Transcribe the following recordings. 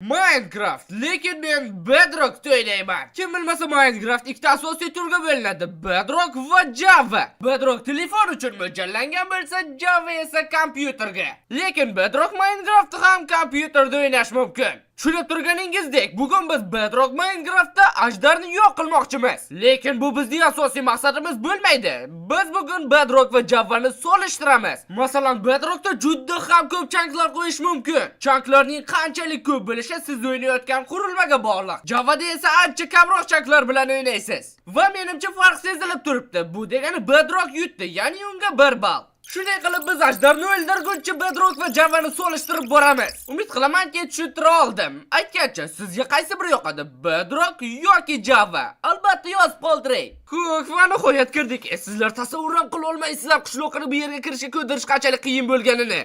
Minecraft, lekin men Bedrock'ta o'ynayman. Kim bilmasa Minecraft ikkita asosiy turga bo'linadi: Bedrock va Java. Bedrock telefon uchun mo'ljallangan bo'lsa, Java esa kompyuterga. Lekin Bedrock Minecraftni ham kompyuterda o'ynash mumkin. Tushunib turganingizdek, bugun biz Bedrock Minecraftda ajdarni yo'q qilmoqchimiz. Lekin bu bizning asosiy maqsadimiz bo'lmaydi. Biz bugun Bedrock va Javani solishtiramiz. Masalan, Bedrockda juda ham ko'p chanklar qo'yish mumkin. Chanklarning qanchalik ko'p bo'lishi siz o'ynayotgan qurilmaga bog'liq. Javada esa ancha kamroq chanklar bilan o'ynaysiz. Va menimcha farq sezilib turibdi. Bu degani Bedrock yutdi, ya'ni unga 1 ball. Shunday qilib biz ajdarni o'ldirguncha Bedrock va Javani solishtirib boramiz. Umid qilamanki tushuntira oldim. Aytgancha, sizga qaysi biri yoqadi? Bedrock yoki Java? Albatta yozib qoldiring. Xo'p, va nihoyat kirdik. Sizlar tasavvur ham qila olmaysizlar qishloqni bu yerga kirishga ko'ndirish qanchalik qiyin bo'lganini.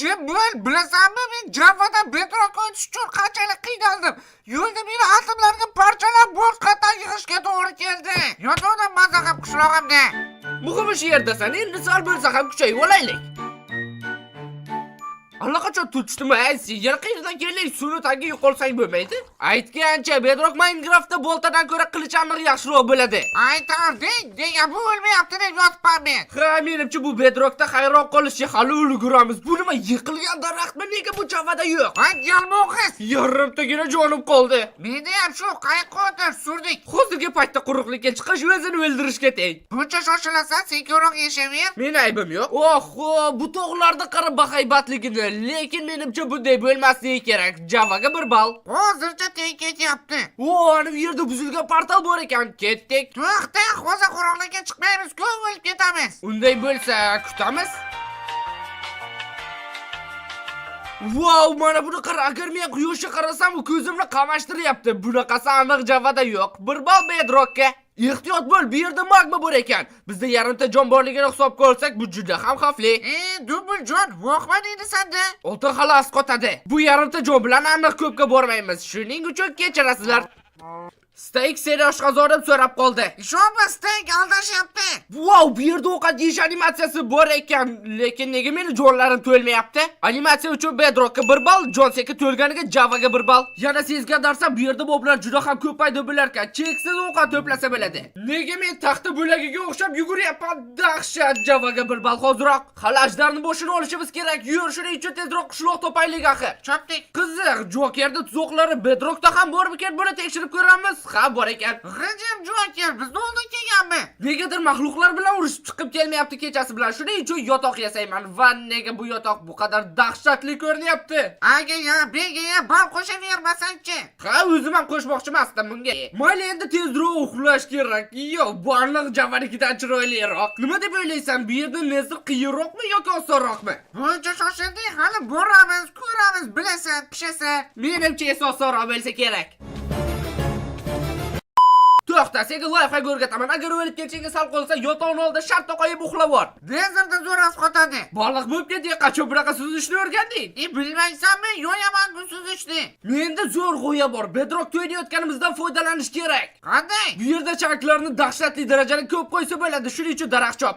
Jibul, bilasanmi, men Javada Bedrock o'ynash uchun qanchalik qiynaldim. Yo'lda meni atomlarga parchalab boshqatdan yig'ishga to'g'ri keldi. Yo'ldan maza qilib qishlog'imda. Muhimi shu yerdasan, endi sal bo'lsa ham kuchayib olaylik. Allaqachon tutishdimi? Yana qayerdan keling, suvni tagiga yo'qolsang bo'lmaydi. Aytgancha, Bedrock Minecraftda boltadan ko'ra qilich aniq yaxshiroq bo'ladi. Aytarding, nega bu o'lmayapti deb yotibman men. Ha, menimcha bu Bedrockda hayron qolishga hali ulguramiz. Bu nima, yiqilgan daraxtmi? Nega bu Javada yo'q? Yalmog'iz. Yarimtagina jonim qoldi. Menda ham shu qayiqqa o'tir surdik. Hozirgi paytda quruqlikka chiqish o'zini o'ldirishga teng. Buncha shoshilasan, sen ko'roq yashaver. Men aybim yo'q. Oho, bu tog'larda qarab bahaybatligini. Lekin menimcha bunday bo'lmasligi kerak. Javaga 1 ball. Hozircha teng ketyapti. Ana bu yerda buzilgan portal bor ekan. Ketdik. To'xta, hozir quruqlikka chiqmaymiz, ko'p o'lib ketamiz. Unday bo'lsa, kutamiz. Wow, mana buni qara, agar men quyoshga qarasam, u ko'zimni qamashtiryapti. Bunaqasi aniq Javada yo'q. 1 ball Bedrockka. Ehtiyot bo'l, bu yerda magma bor ekan. Bizda yarimta jon borligini hisobga olsak, bu juda ham xavfli. Dubuljon, voqma deydi senda. Oltin hali asqotadi. Bu yarimta jon bilan aniq ko'pga bormaymiz. Shuning uchun kechirasizlar. Steak seni oshqozonib so'rab qoldi. Ishonma, Steak aldashyapti. Wow, bu yerda ovqat yeyish animatsiyasi bor ekan, lekin nega meni jonlarim to'lmayapti? Animatsiya uchun Bedrockka 1 ball, Jonseka to'lganiga Javaga 1 ball. Yana sezgan darsam, bu yerda moblar juda ham ko'p paydo bo'lar ekan. Cheksiz ovqat to'plasa bo'ladi. Nega men taxta bo'lagiga o'xshab yuguryapman? Dahshat, Javaga 1 ball hoziroq. Hali ajdarni boshini olishimiz kerak. Yur, shuning uchun tezroq qishloq topaylik axir. Chopdik. Qiziq, Jokerning tuzoqlari Bedrockda ham bormikan? Buni tekshirib ko'ramiz. Ha, bor ekan. G'ijim Joker, biz oldin kelganmi? Negadir maxluqlar bilan urushib chiqib kelmayapti kechasi bilan. Shuning uchun yotoq yasayman. Va nega bu yotoq bu qadar dahshatli ko'rinyapti? Aga, bega bal qo'shavermasang-chi. Ha, o'zim ham qo'shmoqchi emasdim bunga. Mayli, endi tezroq uxlash kerak. Yo'q, bu aniq Javanikidan chiroyliroq. Nima deb o'ylaysan? Bu yerda nezir qiyinroqmi yoki osonroqmi? Buncha shoshilding, hali boramiz, ko'ramiz, bilasan, pishasan. Menimcha esa osonroq bo'lsa kerak. To'xta, senga loyiha o'rgataman. Agar o'lib ketishingga sal qolsa, yotoqning oldida shartta qo'yib uxlab ol. Nezirda zo'r asqotadi. Baliq bo'lib ketdi, qachon bunaqa suzishni o'rganding? Bilmaysanmi, yo'yaman bu suzishni. Menda zo'r g'oya bor. Bedrock o'ynayotganimizdan foydalanish kerak. Qanday? Bu yerda chanklarni dahshatli darajada ko'p qo'ysa bo'ladi. Shuning uchun daraxt chop.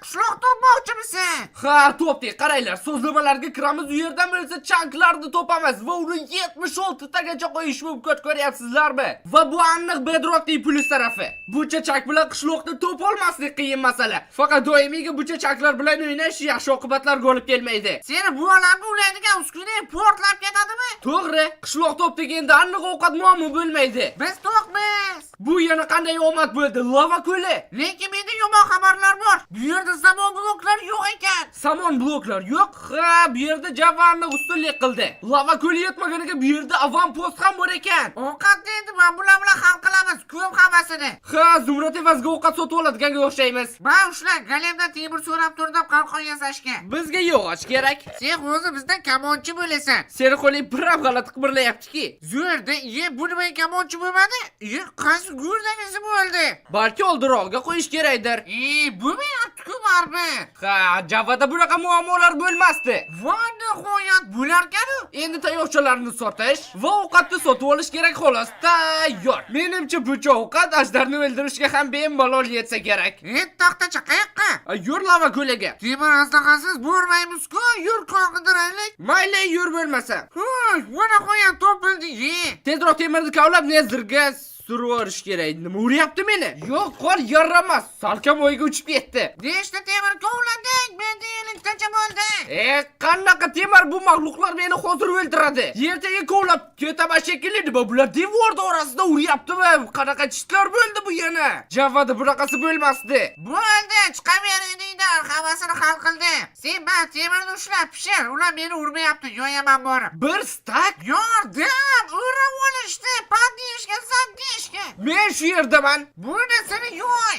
Qishloq topmoqchimisan? Ha, topdik. Qaranglar, so'zlamalarga kiramiz, u yerdan bo'lsa chanklarni topamiz va uni 76 tagacha qo'yish mumkin, ko'ryapsizlarmi? Va bu aniq Bedrockning plyus tarafi. Buncha chank bilan qishloqni topolmaslik qiyin masala. Faqat doimiyga buncha chanklar bilan o'ynash yaxshi oqibatlarga olib kelmaydi. Seni bu olamga ulaydigan uskuna portlab ketadimi? To'g'ri, qishloq topdik, endi aniq ovqat muammo bo'lmaydi. Biz to'qmiz. Bu yana qanday omad bo'ldi? Lava ko'li. Lekin menda yomon xabarlar bor. Bu yerda samon bloklari yo'q ekan. Samon bloklar yo'q. Ha, bu yerda Javani ustunlik qildi. Lava ko'li yetmaganiga bu yerda avampost ham bor ekan. Ovqat deydi, men bular bilan hal qilamiz. Ko'p hammasini. Ha, Zumrad evaziga ovqat sotib oladiganga o'xshaymiz. Men ushla galemdan temir so'rab turdim qalqon yasashga. Bizga yog'och kerak. Sen o'zi bizdan kamonchi bo'lasan. Seni qo'ling biram g'alati qimirlayapti-ki. Zo'rda, bu nima kamonchi bo'lmadi? Qaysi go'rdagisi bo'ldi? Balki oldiroqga qo'yish kerakdir. Bo'lmayapti-ku baribir. Ha, Javada bunaqa muammolar bo'lmasdi. Voy nihoyat bo'larkan-ku. Endi tayoqchalarni sotish va ovqatni sotib olish kerak xolos. Tayyor. Menimcha bu shuncha ovqat ajdarni o'ldirishga ham bemalol yetsa kerak. To'xtachi, qayoqqa? Yur lava ko'liga. Temir asdaqasiz bormaymiz-ku, yur qidiraylik. Mayli yur bo'lmasa. Ho'sh, mana qo'yan topildi, ye. Tezroq temirni kavlab nezirga survorish kerak. Nima uryapti meni? Yo'q, qor yaramas. Salkam o'yga uchib ketdi. Nechta temir kovladik? Menda 50 tacha bo'ldi. Qanaqa temir bu mag'luqlar meni hozir o'ldiradi. Ertaga kovlab ketaman shekilli. Bular devorda orasida uryaptimi? Qanaqa chitlar bo'ldi bu yana? Javada bunaqasi bo'lmasdi. Bo'ldi, chiqaveringlar, hammasini hal qildim. Sen ba temirni ushlab pishir, ular meni urmayapti, yo'yaman borib. Bir stak? Yordam, urib olishdi, pandishga sandishga. Men shu yerdaman. Bu narsani yo'y.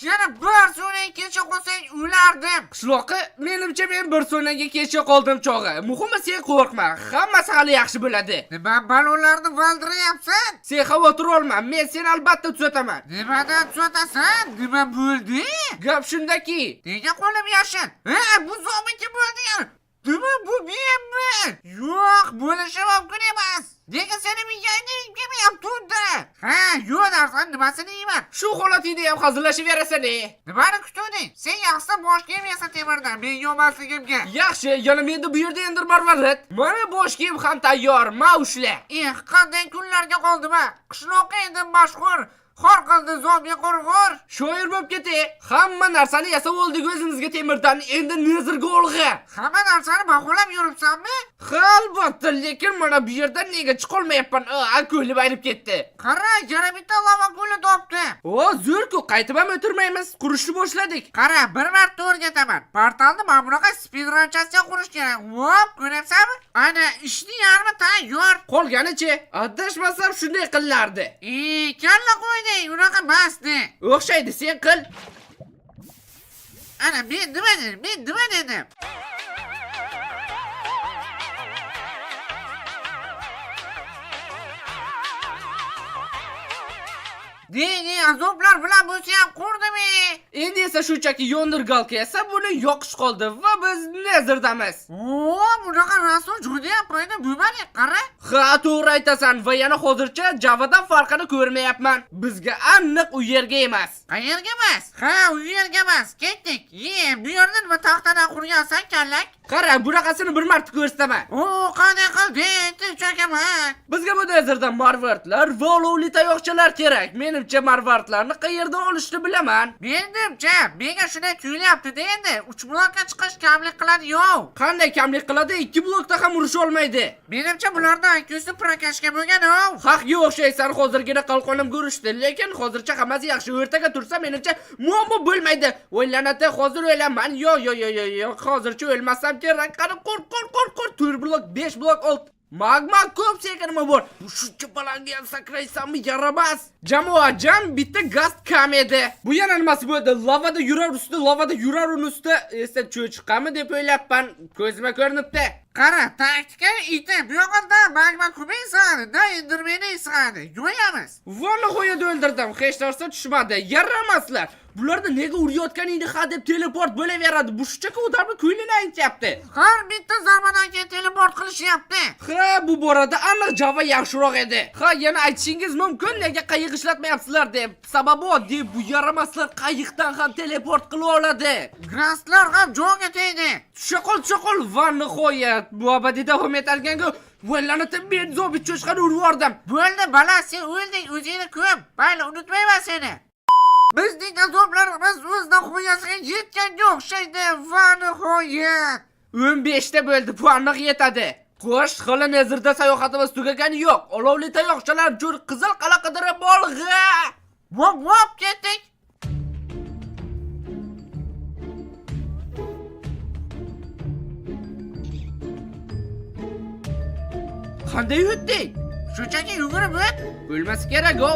Yana bir so'nay kecha qolsang o'lardim. Qishloqi, menimcha men bir so'naga kecha qoldim chog'i. Muhimi sen qo'rqma, hammasi hali yaxshi bo'ladi. Nima balonlarni valdirayapsan? Sen xavotir olma, men seni albatta tuzataman. Nimadan tuzatasan? Nima bo'ldi? Gap shundaki, Nega qo'lim yashil? Bu zomiki bo'ldi. Nima bu menmi? Yo'q, bo'lishi mumkin emas. Nega seni miyangni yemayapti unda? Yo'q narsa, nimasini yeyman? shu holatingda ham hazillashaverasan. Nimani kutuvding? Sen yaxshisa boshga yemasan temirdan, men yo'masligimga. Yaxshi, yana menda bu yerda endi marvarid. Mana bosh kiyim ham tayyor, ma ushla. Qanday kunlarga qoldim-a? Qishloqqa endi mashhur xor qildi zombi qurg'ur. Shoir bo'lib ketay. Hamma narsani yasab oldik o'zimizga temirdan, endi nezirga olg'a. Hamma narsani baholab yuribsanmi? Albatta, lekin mana bu yerdan nega chiqolmayapman? Ko'lib aynib ketdi. Qara, yana bitta lava ko'li topdi. Zo'r-ku, qaytib ham o'tirmaymiz. Qurishni boshladik. Qara, bir marta o'rgataman. Portalni mana bunaqa speedrunchasiga qurish kerak. Vop, ko'ryapsanmi? Ana, ishni yarmi tayyor. Qolganichi, adashmasam shunday qilardi. Kalla qo'yding, unaqa emasdi. O'xshaydi, sen qil. Ana, men nima dedim? Azoblar bilan bo'lsa ham qurdimi? Endi esa shunchaki yondirgalka esa buni yoqish qoldi va biz nezirdamiz. Bunaqa rasul juda ham foyda bo'lmadi, qara. To'g'ri aytasan va yana hozircha Javadan farqini ko'rmayapman. Bizga aniq u yerga emas. Qayerga emas? U yerga emas. Ketdik. Bu yerda nima taxtadan qurgansan, kallak? Qara, bunaqasini bir marta ko'rsataman. Qanday qilding, cho'kaman. Bizga bu nezirdan marvartlar va olovli tayoqchalar kerak. Menimcha marvartlarni qayerdan olishni bilaman. Menimcha, menga shunday tuyulyapti-da endi. 3 blokka chiqish kamlik qiladi yo'q. Qanday kamlik qiladi? 2 blokda ham urisha olmaydi. Menimcha bulardan IQsi prakashga bo'lgan-ku. Haqga o'xshaysan, hozirgina qalqonim ko'rishdi, lekin hozircha hammasi yaxshi. O'rtaga tursa menimcha muammo bo'lmaydi. O'ylanadi, hozir o'ylaman. Yo'q, hozircha o'lmasam kerak. Qani qo'rq. 4 blok, 5 blok, 6 magma ko'p sekinmi bor. Bu shuncha balandga sakraysanmi yaramas. Jamoatjon bitta gaz kam edi. Bu yana nimasi bo'ldi? Lavada yurar ustida esa cho'chiqami deb o'ylabman. Ko'zima ko'rinibdi. Qara, taktika iti. Bu yoqda magma kubaysan, da indirmeni isadi. Yo'yamiz. Va nihoyat o'ldirdim. Hech narsa tushmadi. Yaramaslar. Bularda nega urayotganingni deb teleport bo'laveradi. Bu shunchaki odamni ko'nglini aytyapti. Har bitta zarbadan keyin teleport qilishyapti. Bu borada aniq Java yaxshiroq edi. Yana aytishingiz mumkin, nega qayiq ishlatmayapsizlar deb. Sababi oddiy, bu yaramaslar qayiqdan ham teleport qila oladi. Grastlar ham jo'ga tegdi. Shaqol va nihoyat bu abadiy davom etadigan-ku. Vallanatib men zombi cho'chqani urib yubordim. Bo'ldi, bala, sen o'lding, o'zingni ko'p. Mayli, unutmayman seni. Bizning azoblarimiz o'z nihoyasiga yetganga o'xshaydi va nihoyat 15 ta bo'ldi, bu aniq yetadi. Qo'sh, hali nezirda sayohatimiz tugagani yo'q. Olovli tayoqchalar jur qizil qala qidirib olg'a. Vop, ketdik. Qanday o'tdik? Shunchaki yugurib o't. O'lmasi kerak-ku.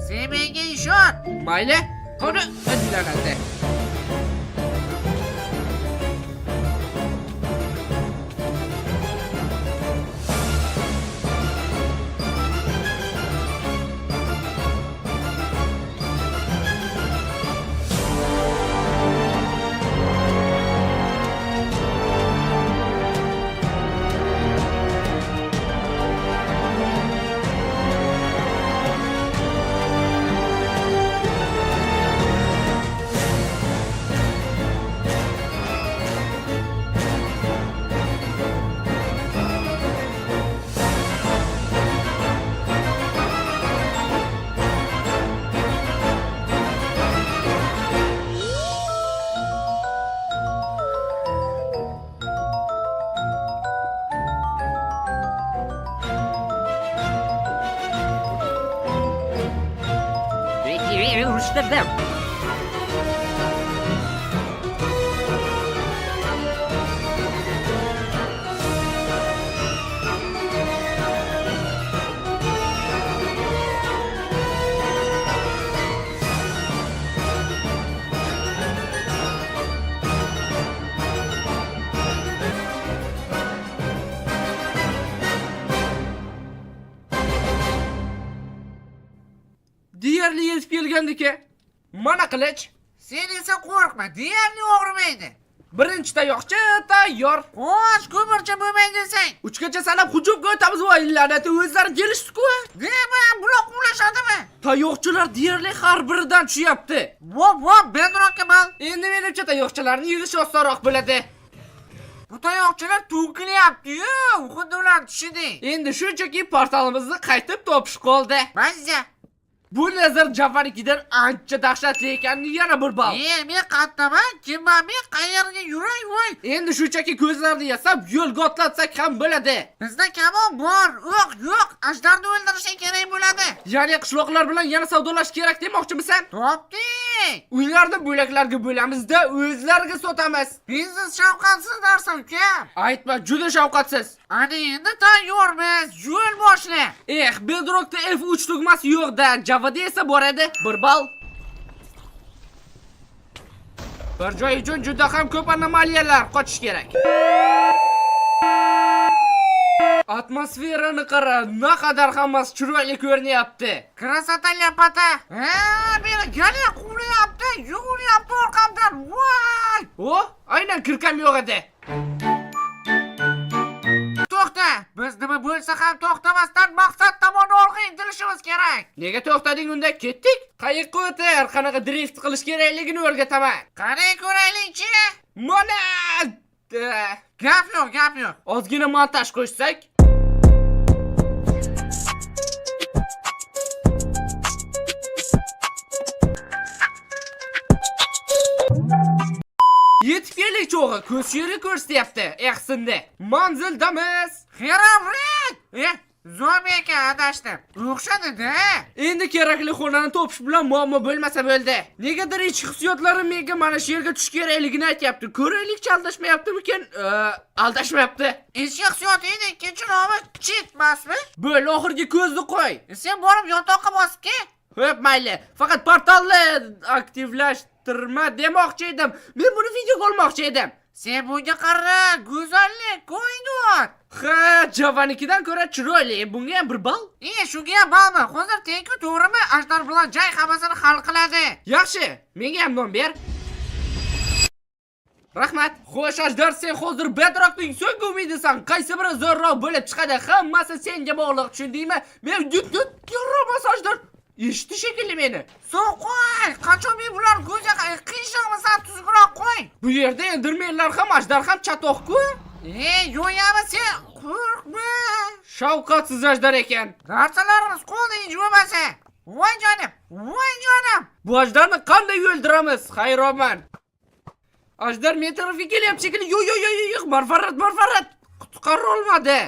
Sen menga ishon. Mayli, qani ajlanadi. yetishtirdim. Deyarli yetib kelgandiki. Mana qilich. Sen esa qo'rqma, deyarli og'rimaydi. Birinchi tayoqcha tayyor. Qo'sh, ko'mircha bo'lmaydi desang. Uchgacha sanab hujumga o'tamiz voy la'nati o'zlari kelishdi-ku. Nima, bular quvlashadimi? Tayoqchalar deyarli har biridan tushyapti. Vop, Bedrockga bal. Endi menimcha tayoqchalarni yig'ish osonroq bo'ladi. Bu tayoqchalar to'kilyapti-yu, xuddi ular tushidek. Endi shunchaki portalimizni qaytib topish qoldi. Mazza. Bu nazar Jafarnikidan ancha dahshatli ekanini yana bir bal. Men qattaman, kimman men qayerga yuray voy. Endi shunchaki ko'zlarni yasab yo'lga otlatsak ham bo'ladi. Bizda kamon bor, yo'q, ajdarni o'ldirishga kerak bo'ladi. Ya'ni qishloqlar bilan yana savdolash kerak demoqchimisan? Topdik. Uylarni bo'laklarga bo'lamiz-da, o'zlariga sotamiz. Biznes shafqatsiz narsa uka. Aytma, juda shafqatsiz. Ana endi tayyormiz, yo'l boshla. Bedrockda F3 tugmasi yo'q-da, Javada esa bor edi. Bir bal. Bir joy uchun juda ham ko'p anomaliyalar qochish kerak. Atmosferani qara, naqadar hammasi chiroyli ko'rinyapti. Krasota lepata. Meni gale quvlayapti, yuguryapti orqamdan. Voy! Aynan kirkam yo'q edi. To'xta, biz nima bo'lsa ham to'xtamasdan maqsad tomon olg'a intilishimiz kerak. Nega to'xtading unda? Ketdik. Qayiqqa o'tar, qanaqa drift qilish kerakligini o'rgataman. Qani ko'raylik-chi. Mana! Gap yo'q. Ozgina montaj qo'shsak. Yetib keldik cho'g'i, ko'z yeri ko'rsatyapti. Ehsindi. Manzildamiz. Xeravret! Zo'mi ekan adashdim. O'xshadi-da. Endi kerakli xonani topish bilan muammo bo'lmasa bo'ldi. Negadir ichki hissiyotlarim menga mana shu yerga tush kerakligini aytyapti. Ko'raylik, aldashmayaptimikan? Aldashmayapti. Ichki hissiyot edi, kechiromi chitmasmi? Bo'l, oxirgi ko'zni qo'y. Sen borib yotoqqa bosib kel. Xo'p, mayli. Faqat portalni aktivlashtirma demoqchi edim. Men buni videoga olmoqchi edim. Sen bunga qara, go'zallik qo'yding. Ha, Javanikidan ko'ra chiroyli. Bunga ham bir bal. Shunga ham balmi? Hozir tenku to'g'rimi? Ajdar bilan jang hammasini hal qiladi. Yaxshi, menga ham non ber. Rahmat. Xo'sh, Ajdar, sen hozir Bedrockning so'nggi umidisan. Qaysi biri zo'rroq bo'lib chiqadi? Hammasi senga bog'liq, tushundingmi? Men yo'rmas Ajdar. Eshitdi shekilli meni. So'qoy, qachon men bular go'ja qiyshog'imsan tuzgroq qo'y. Bu yerda endirmenlar ham, Ajdar ham chatoq-ku. Yo'yami sen? Qo'rqma. Shafqatsiz Ajdar ekan. Narsalarimiz qo'lda injimasa. Voy jonim. Bu Ajdarni qanday o'ldiramiz? Hayronman. Ajdar men tarafga kelyapti shekilli. Yo'q, marfarat. Qutqara olmadi.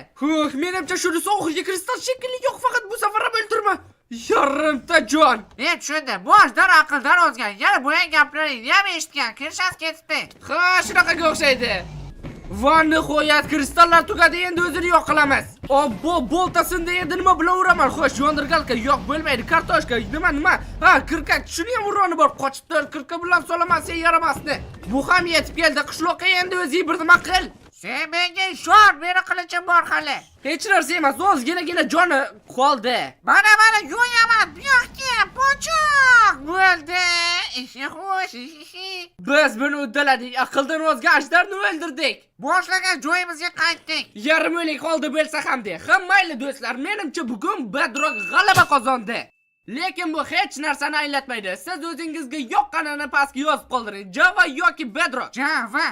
Menimcha shunisi oxirgi kristal shekilli. Yo'q, faqat bu safar ham o'ldirma. Yarimta jon. Tushundim. Bu Ajdar aqldan ozgan. Yana bu gaplaringni ham eshitgan. Kirshas ketdi. Ha, shunaqaga o'xshaydi. Va nihoyat kristallar tugadi, endi o'zini yo'q qilamiz. Obbo, boltasini endi nima bilan uraman? Xo'sh, yondirgalka yo'q bo'lmaydi. Kartoshka nima? Ha, kirkak, shuni ham uroni bor. Qochibdi, kirka bilan solaman sen yaramasni. Bu ham yetib keldi. Qishloqqa endi o'zing bir nima qil. Sen menga ishon, meni qilichim bor hali. Hech narsa emas, ozginagina joni qoldi. Mana yo'yaman, bu yoqqa pochoq bo'ldi. Ishi xo'sh. Biz buni uddaladik, aqldan ozga Ajdarni o'ldirdik. Boshlagan joyimizga qaytdik. Yarim o'lik qoldi bo'lsa ham de. Mayli do'stlar, menimcha bugun Bedrock g'alaba qozondi. Lekin bu hech narsani anglatmaydi. Siz o'zingizga yoqqanini pastga yozib qoldiring. Java yoki Bedrock. Java.